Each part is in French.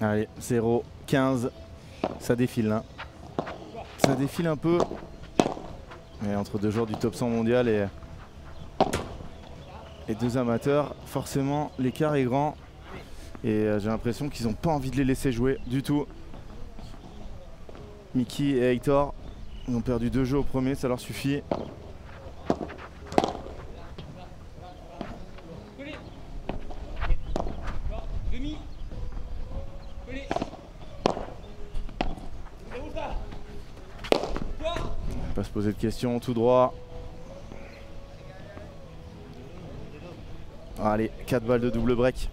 Allez, 0-15. Ça défile là. Ça défile un peu. Mais entre deux joueurs du top 100 mondial et deux amateurs, forcément l'écart est grand. Et j'ai l'impression qu'ils n'ont pas envie de les laisser jouer du tout. Mickey et Heitor, ils ont perdu 2 jeux au premier, ça leur suffit. On va pas se poser de questions, tout droit. Allez, 4 balles de double break.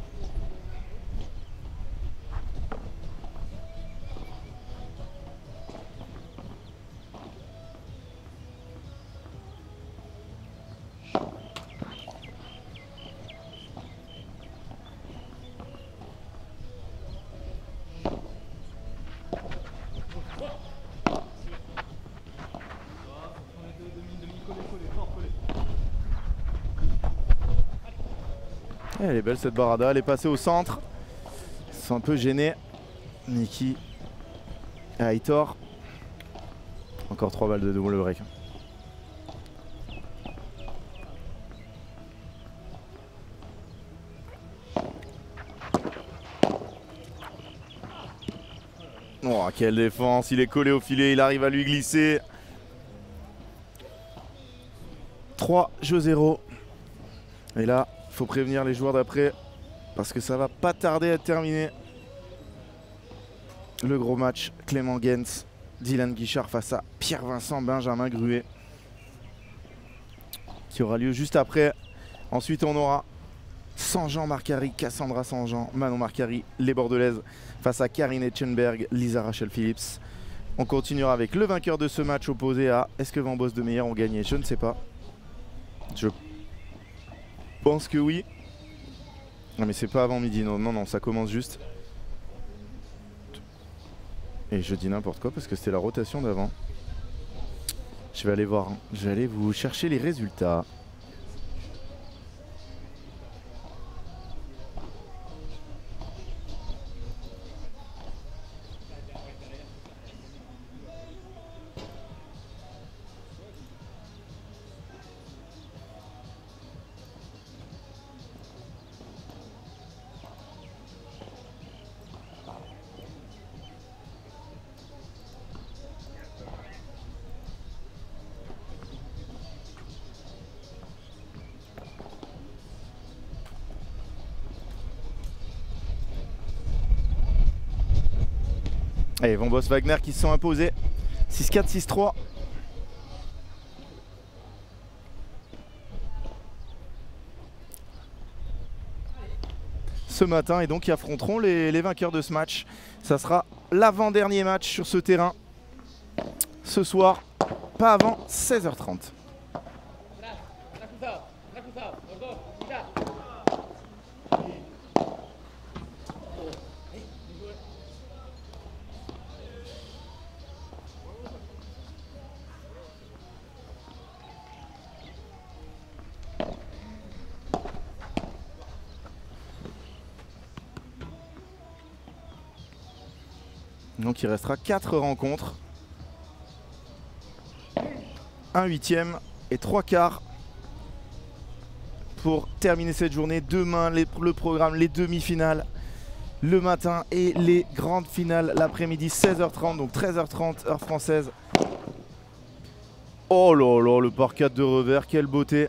Elle est belle cette barada, elle est passée au centre. Ils sont un peu gênés. Niki et Heitor. Encore 3 balles de double break. Oh, quelle défense, il est collé au filet, il arrive à lui glisser. 3-0. Et là, il faut prévenir les joueurs d'après parce que ça va pas tarder à être terminé. Le gros match, Clément Gens, Dylan Guichard face à Pierre-Vincent Benjamin Gruet, qui aura lieu juste après. Ensuite on aura Sanjean Marcari, Cassandra Sanjean, Manon Marcari, les Bordelaises face à Karine Etchenberg, Lisa Rachel Phillips. On continuera avec le vainqueur de ce match opposé à... Est-ce que Van Boss de Meyer ont gagné? Je ne sais pas. Je pense que oui. Non mais c'est pas avant midi, non, non, non, ça commence juste. Et je dis n'importe quoi parce que c'était la rotation d'avant. Je vais aller voir, hein. Je vais aller vous chercher les résultats. Allez, Van Boss Wagner qui se sont imposés 6-4, 6-3. Ce matin, et donc ils affronteront les vainqueurs de ce match. Ça sera l'avant-dernier match sur ce terrain ce soir, pas avant 16h30. Donc il restera 4 rencontres. Un 8e et 3 quarts pour terminer cette journée. Demain, le programme, les demi-finales le matin et les grandes finales l'après-midi, 16h30, donc 13h30 heure française. Oh là là, le par 4 de revers, quelle beauté.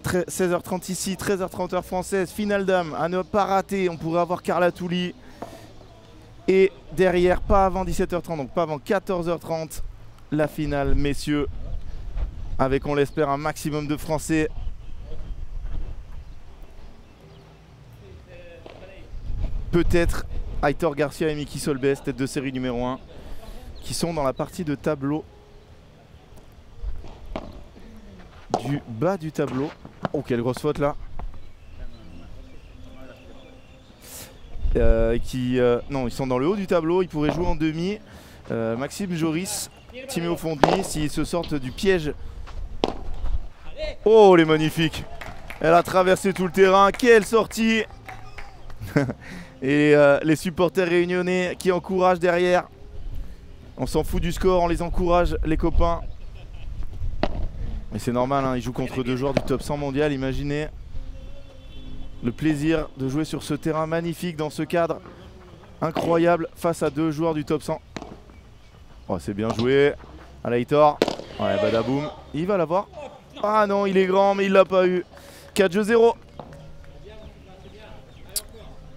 16h30 ici, 13h30 heure française, finale dame, à ne pas rater. On pourrait avoir Carla Touli. Et derrière, pas avant 17h30, donc pas avant 14h30, la finale, messieurs, avec, on l'espère, un maximum de Français. Peut-être Heitor Garcia et Mickey Solbes, tête de série numéro 1, qui sont dans la partie de tableau du bas du tableau. Oh, quelle grosse faute là. Non, ils sont dans le haut du tableau, ils pourraient jouer en demi. Maxime Joris, Timéo Fontny, s'ils se sortent du piège. Oh, elle est magnifique. Elle a traversé tout le terrain, quelle sortie. Et les supporters réunionnais qui encouragent derrière. On s'en fout du score, on les encourage, les copains. Mais c'est normal, hein, ils jouent contre 2 joueurs du top 100 mondial. Imaginez le plaisir de jouer sur ce terrain magnifique, dans ce cadre incroyable, face à 2 joueurs du top 100. Oh, c'est bien joué. Allez, Aitor. Ouais, badaboum. Il va l'avoir. Ah non, il est grand, mais il l'a pas eu. 4-0.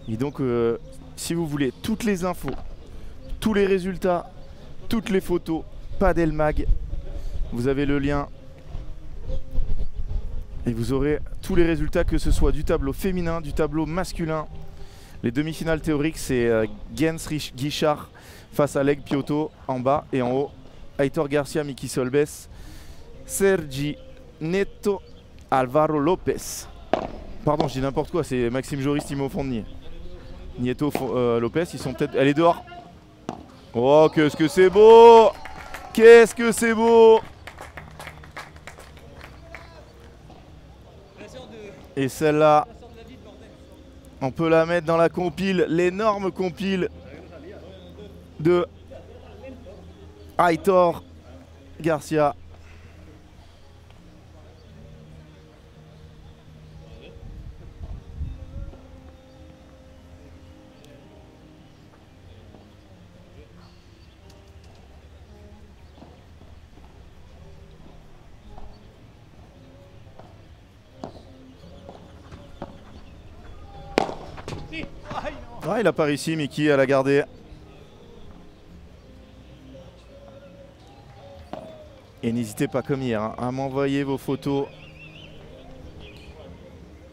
Et donc, si vous voulez toutes les infos, tous les résultats, toutes les photos, Padel Mag, vous avez le lien. Et vous aurez tous les résultats, que ce soit du tableau féminin, du tableau masculin. Les demi-finales théoriques, c'est Gens Guichard face à Leg Piotto en bas, et en haut, Aitor Garcia, Miki Solbes, Sergi Neto, Alvaro Lopez. Pardon, je dis n'importe quoi, c'est Maxime Joris, Timo Fournier. Nieto Lopez, ils sont peut-être... Elle est dehors. Oh, qu'est-ce que c'est beau! Qu'est-ce que c'est beau! Et celle-là, on peut la mettre dans la compile, l'énorme compile de Aitor Garcia. Ah, il a pas réussi, Miki, à la garder. Et n'hésitez pas, comme hier, hein, à m'envoyer vos photos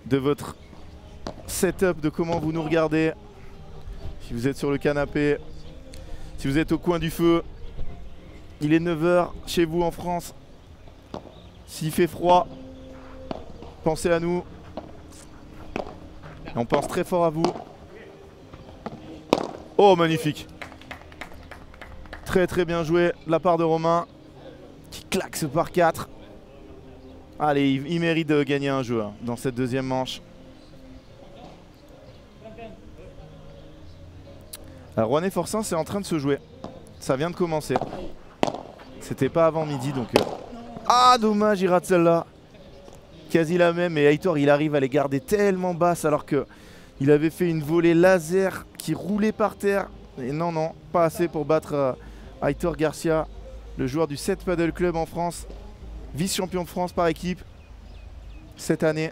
de votre setup, de comment vous nous regardez. Si vous êtes sur le canapé, si vous êtes au coin du feu, il est 9 h chez vous en France. S'il fait froid, pensez à nous. Et on pense très fort à vous. Oh, magnifique. Très très bien joué de la part de Romain, qui claque ce par 4. Allez, il mérite de gagner un jeu, hein, dans cette deuxième manche. Alors, Rouennais Forçant, c'est en train de se jouer. Ça vient de commencer. C'était pas avant midi, donc... Ah, dommage, il rate celle-là. Quasi la même, et Aitor, il arrive à les garder tellement basses, alors que il avait fait une volée laser qui roulait par terre. Et non, non, pas assez pour battre Aitor Garcia, le joueur du 7 Paddle Club en France, vice-champion de France par équipe cette année.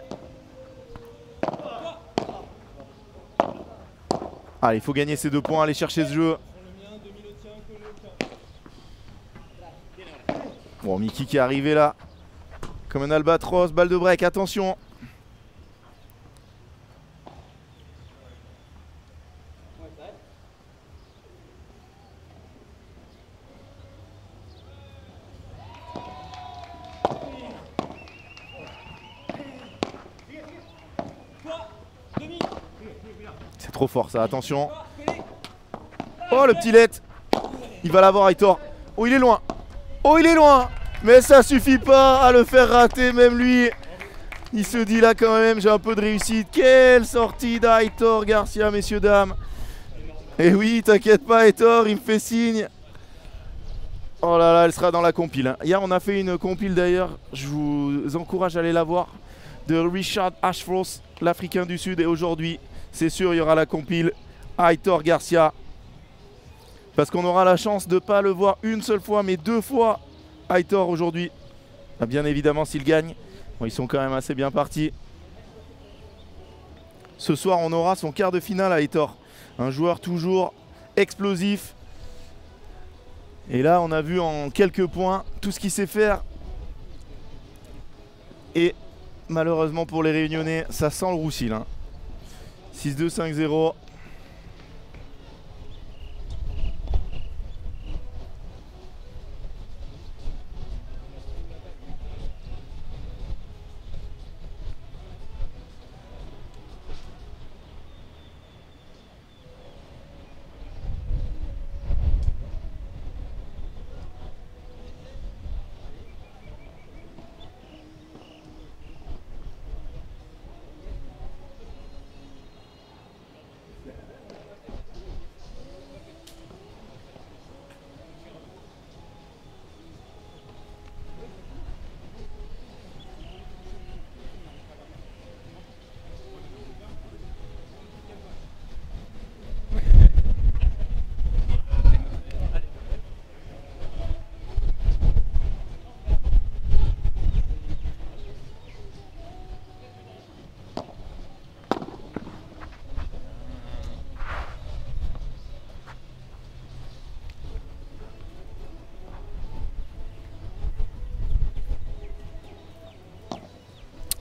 Allez, il faut gagner ces 2 points, aller chercher ce jeu. Bon, Miki qui est arrivé là, comme un albatros, balle de break, attention. C'est trop fort ça, attention. Oh, le petit let. Il va l'avoir, Aitor. Oh, il est loin. Oh, il est loin. Mais ça suffit pas à le faire rater, même lui. Il se dit là quand même, j'ai un peu de réussite. Quelle sortie d'Aitor Garcia, messieurs, dames. Et oui, t'inquiète pas, Aitor, il me fait signe. Oh là là, elle sera dans la compile, hein. Hier, on a fait une compile d'ailleurs. Je vous encourage à aller la voir. De Richard Ashfrost, l'Africain du Sud. Et aujourd'hui, c'est sûr, il y aura la compile Aitor Garcia. Parce qu'on aura la chance de ne pas le voir une seule fois, mais 2 fois Aitor aujourd'hui. Bien évidemment, s'il gagne. Bon, ils sont quand même assez bien partis. Ce soir, on aura son quart de finale, Aitor. Un joueur toujours explosif. Et là, on a vu en quelques points tout ce qu'il sait faire. Et malheureusement pour les Réunionnais, ça sent le roussil, hein. 6-2, 5-0.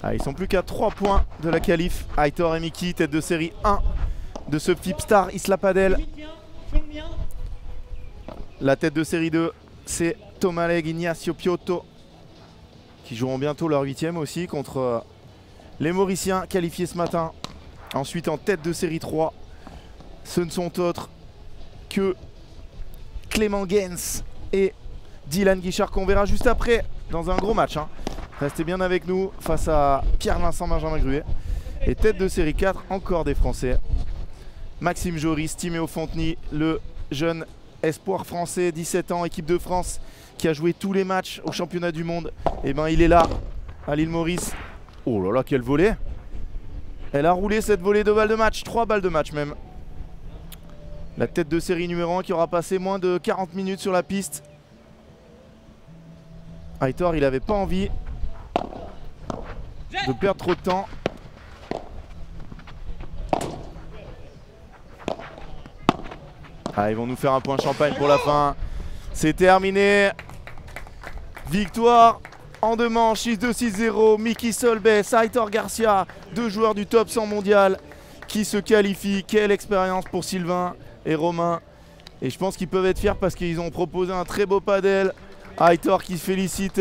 Ah, ils sont plus qu'à 3 points de la qualif. Aitor et Miki, tête de série 1 de ce Flipstar Isla Padel. La tête de série 2, c'est Tomaleg Ignacio Piotto, qui joueront bientôt leur 8e aussi contre les Mauriciens qualifiés ce matin. Ensuite en tête de série 3, ce ne sont autres que Clément Gens et Dylan Guichard, qu'on verra juste après dans un gros match. Restez bien avec nous face à Pierre-Vincent Benjamin Gruet. Et tête de série 4, encore des Français. Maxime Joris, Timéo Fontenay, le jeune espoir français, 17 ans, équipe de France, qui a joué tous les matchs au championnat du monde. Et ben il est là, à l'île Maurice. Oh là là, quelle volée! Elle a roulé cette volée, 2 balles de match, 3 balles de match même. La tête de série numéro 1 qui aura passé moins de 40 minutes sur la piste. Aitor, il n'avait pas envie de perdre trop de temps. Ah, ils vont nous faire un point champagne pour la fin. C'est terminé. Victoire en 2 manches, 6-2, 6-0. Miki Solbes, Aitor Garcia, 2 joueurs du top 100 mondial qui se qualifient. Quelle expérience pour Sylvain et Romain. Et je pense qu'ils peuvent être fiers parce qu'ils ont proposé un très beau padel. Aitor qui félicite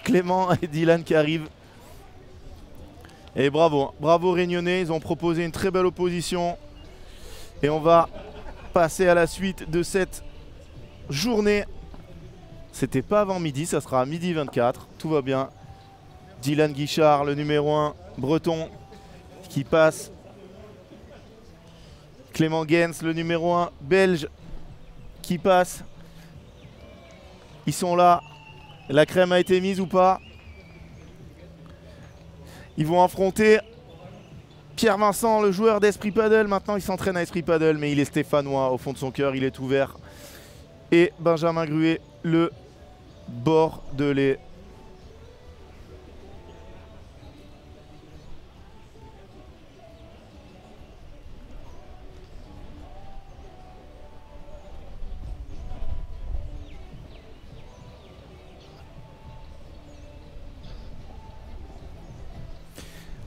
Clément et Dylan qui arrivent. Et bravo, bravo Réunionnais, ils ont proposé une très belle opposition. Et on va passer à la suite de cette journée. C'était pas avant midi, ça sera à midi 24, tout va bien. Dylan Guichard, le numéro 1 breton, qui passe. Clément Gens, le numéro 1 belge, qui passe. Ils sont là. La crème a été mise ou pas? Ils vont affronter Pierre-Vincent, le joueur d'Esprit Padel. Maintenant, il s'entraîne à Esprit Padel, mais il est stéphanois. Au fond de son cœur, il est ouvert. Et Benjamin Gruet, le bordelais.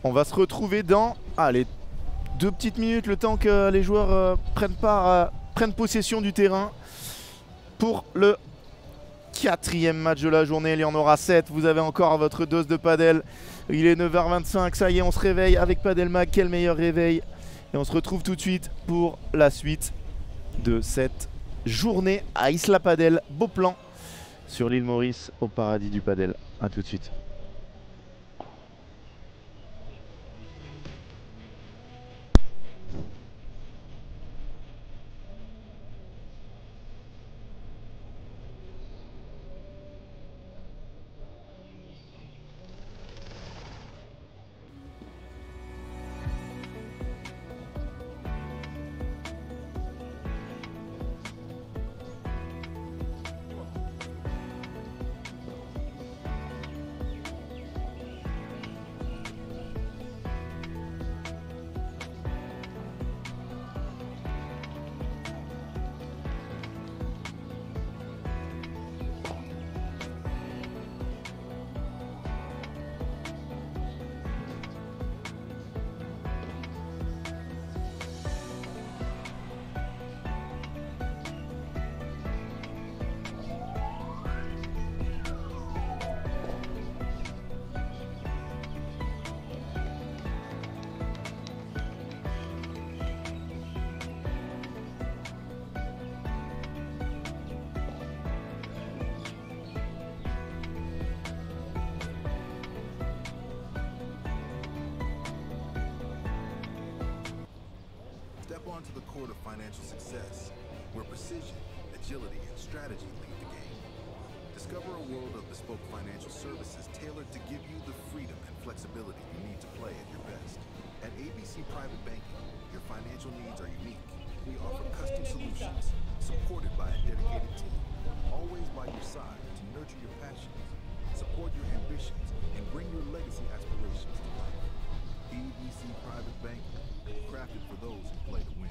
On va se retrouver dans les 2 petites minutes, le temps que les joueurs prennent possession du terrain pour le 4e match de la journée. Il y en aura 7. Vous avez encore votre dose de padel. Il est 9h25. Ça y est, on se réveille avec Padel Mag. Quel meilleur réveil. Et on se retrouve tout de suite pour la suite de cette journée à Isla Padel. Beau plan sur l'île Maurice, au paradis du padel. A tout de suite. Onto the court of financial success, where precision, agility, and strategy lead the game. Discover a world of bespoke financial services tailored to give you the freedom and flexibility you need to play at your best. At ABC Private Banking, your financial needs are unique. We offer custom solutions, supported by a dedicated team, always by your side to nurture your passions, support your ambitions, and bring your legacy aspirations to life. ABC Private Banking, crafted for those who play to win.